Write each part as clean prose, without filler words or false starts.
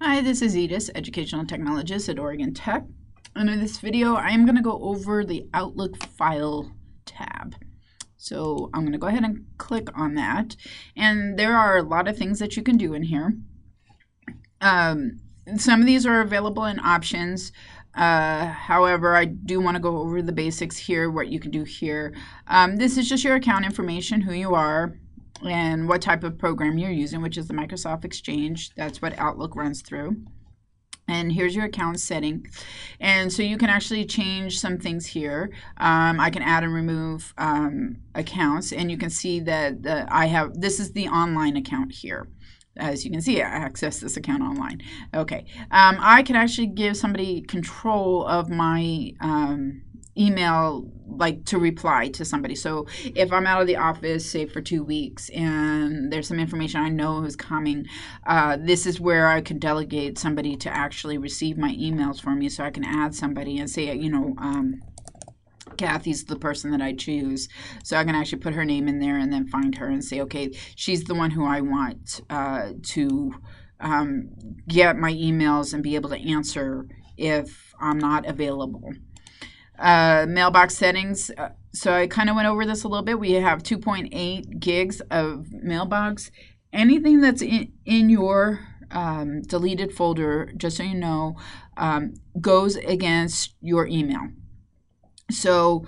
Hi, this is Edith, Educational Technologist at Oregon Tech. And in this video, I am going to go over the Outlook File tab. So I'm going to go ahead and click on that. And there are a lot of things that you can do in here. Some of these are available in options. However, I do want to go over the basics here, what you can do here. This is just your account information, who you are, and what type of program you're using, which is the Microsoft Exchange. That's what Outlook runs through. And here's your account setting. And so you can actually change some things here. I can add and remove accounts, and you can see that this is the online account here. As you can see, I access this account online. Okay, I can actually give somebody control of my email, like to reply to somebody. So if I'm out of the office, say for 2 weeks, and there's some information I know is coming, this is where I can delegate somebody to actually receive my emails for me. So I can add somebody and say, Kathy's the person that I choose. So I can actually put her name in there and then find her and say, okay, she's the one who I want to get my emails and be able to answer if I'm not available. Mailbox settings. So I kind of went over this a little bit. We have 2.8 gigs of mailbox. Anything that's in your deleted folder, just so you know, goes against your email. So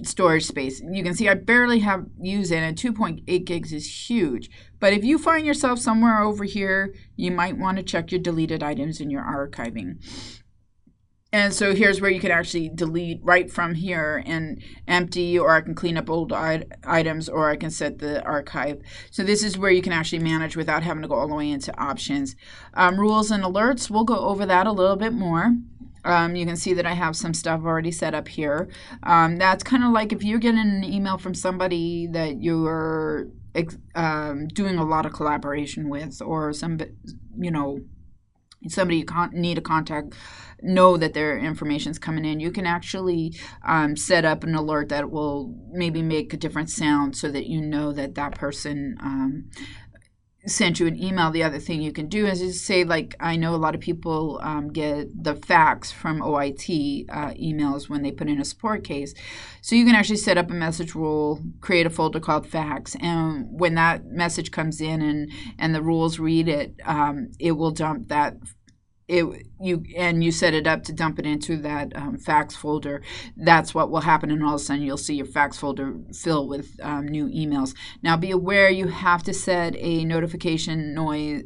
storage space, you can see I barely have used it, and 2.8 gigs is huge. But if you find yourself somewhere over here, you might want to check your deleted items in your archiving. And so here's where you can actually delete right from here and empty, or I can clean up old items, or I can set the archive. So this is where you can actually manage without having to go all the way into options. Rules and alerts, we'll go over that a little bit more. You can see that I have some stuff already set up here. That's kind of like if you're getting an email from somebody that you're doing a lot of collaboration with, or somebody you need to contact, know that their information is coming in. You can actually set up an alert that will maybe make a different sound so that you know that that person sent you an email. The other thing you can do is just say, like, I know a lot of people get the fax from OIT emails when they put in a support case. So you can actually set up a message rule, create a folder called fax, and when that message comes in and the rules read it, it will dump that. You set it up to dump it into that fax folder. That's what will happen, and all of a sudden you'll see your fax folder fill with new emails. Now be aware you have to set a notification noise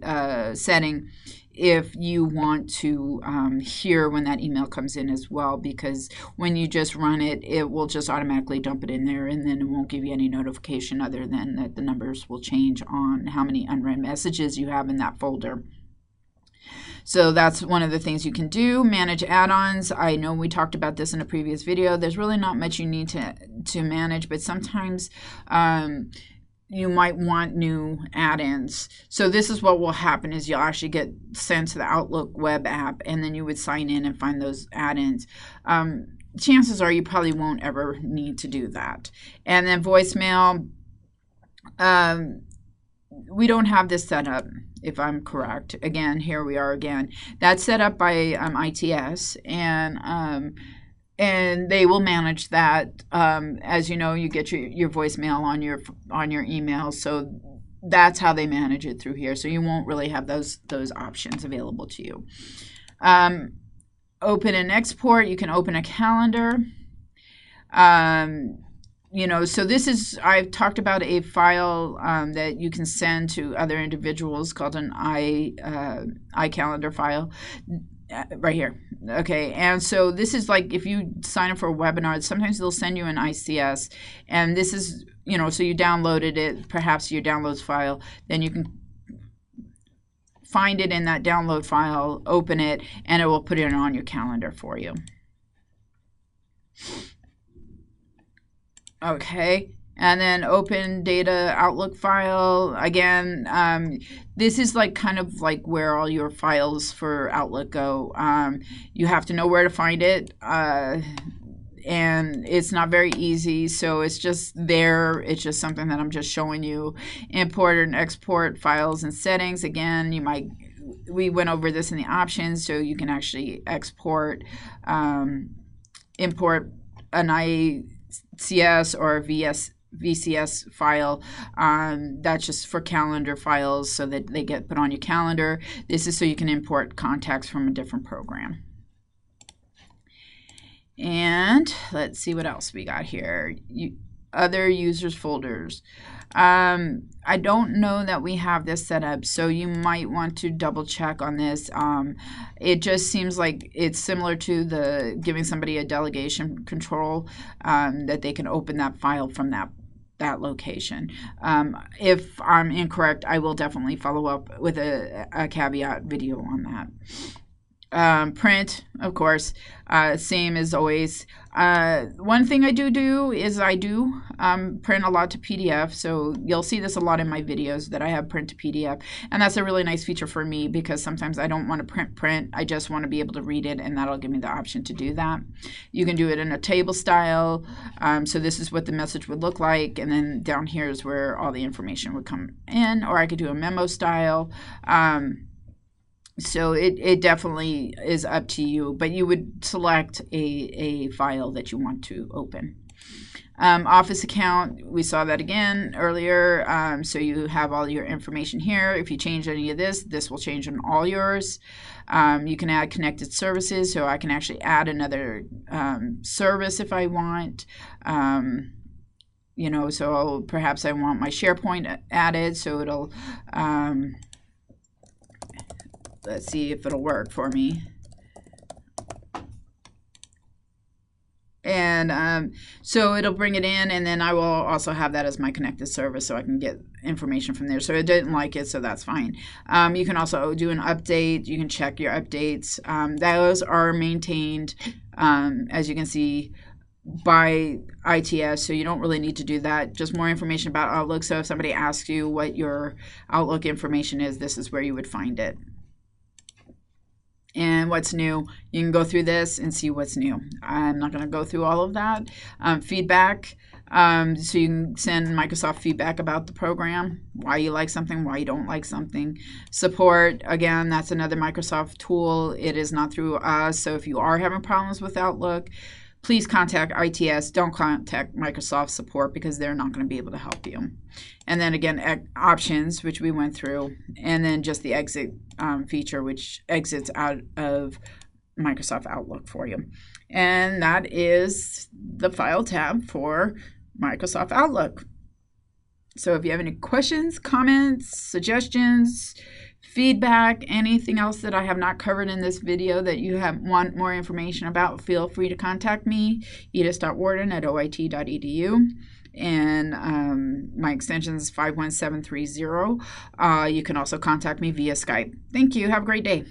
setting if you want to hear when that email comes in as well, because when you just run it, it will just automatically dump it in there, and then it won't give you any notification other than that the numbers will change on how many unread messages you have in that folder. So that's one of the things you can do. Manage add-ons. I know we talked about this in a previous video. There's really not much you need to manage, but sometimes you might want new add-ins. So this is what will happen is you'll actually get sent to the Outlook web app, and then you would sign in and find those add-ins. Chances are you probably won't ever need to do that. And then voicemail. We don't have this set up, if I'm correct. Again, here we are again. That's set up by ITS, and they will manage that. As you know, you get your voicemail on your email, so that's how they manage it through here. So you won't really have those options available to you. Open and export. You can open a calendar. So this is, I've talked about a file that you can send to other individuals called an iCalendar file right here. Okay, and so this is like if you sign up for a webinar, sometimes they'll send you an ICS, and this is, so you downloaded it, perhaps your downloads file, then you can find it in that download file, open it, and it will put it on your calendar for you. Okay, and then open data Outlook file. Again, this is like kind of like where all your files for Outlook go. You have to know where to find it, and it's not very easy, so it's just there. It's just something that I'm just showing you. Import and export files and settings. Again, you might we went over this in the options, so you can actually export, import an ICS or VCS file. That's just for calendar files so that they get put on your calendar. This is so you can import contacts from a different program. And let's see what else we got here. Other users folders. I don't know that we have this set up, so you might want to double check on this. It just seems like it's similar to the giving somebody a delegation control, that they can open that file from that location. If I'm incorrect, I will definitely follow up with a caveat video on that. Print, of course, same as always. One thing I do is I do print a lot to PDF, so you'll see this a lot in my videos that I have print to PDF, and that's a really nice feature for me because sometimes I don't want to print, I just want to be able to read it, and that'll give me the option to do that. You can do it in a table style, so this is what the message would look like, and then down here is where all the information would come in, or I could do a memo style. So it definitely is up to you, but you would select a file that you want to open. Office account, we saw that again earlier, so you have all your information here. If you change any of this, this will change on all yours. You can add connected services, so I can actually add another service if I want. You know, so perhaps I want my SharePoint added, so it'll let's see if it'll work for me. And so it'll bring it in, and then I will also have that as my connected service so I can get information from there. So it didn't like it, so that's fine. You can also do an update. You can check your updates. Those are maintained, as you can see, by ITS, so you don't really need to do that. Just more information about Outlook. So if somebody asks you what your Outlook information is, this is where you would find it. And what's new, you can go through this and see what's new. I'm not going to go through all of that. Feedback, so you can send Microsoft feedback about the program, why you like something, why you don't like something. Support, again, that's another Microsoft tool. It is not through us, so if you are having problems with Outlook, please contact ITS. Don't contact Microsoft support because they're not going to be able to help you. And then again, options, which we went through, and then just the exit feature, which exits out of Microsoft Outlook for you. And that is the File tab for Microsoft Outlook. So if you have any questions, comments, suggestions, feedback, anything else that I have not covered in this video that you want more information about, feel free to contact me, edith.worden@oit.edu, and my extension is 51730. You can also contact me via Skype. Thank you. Have a great day.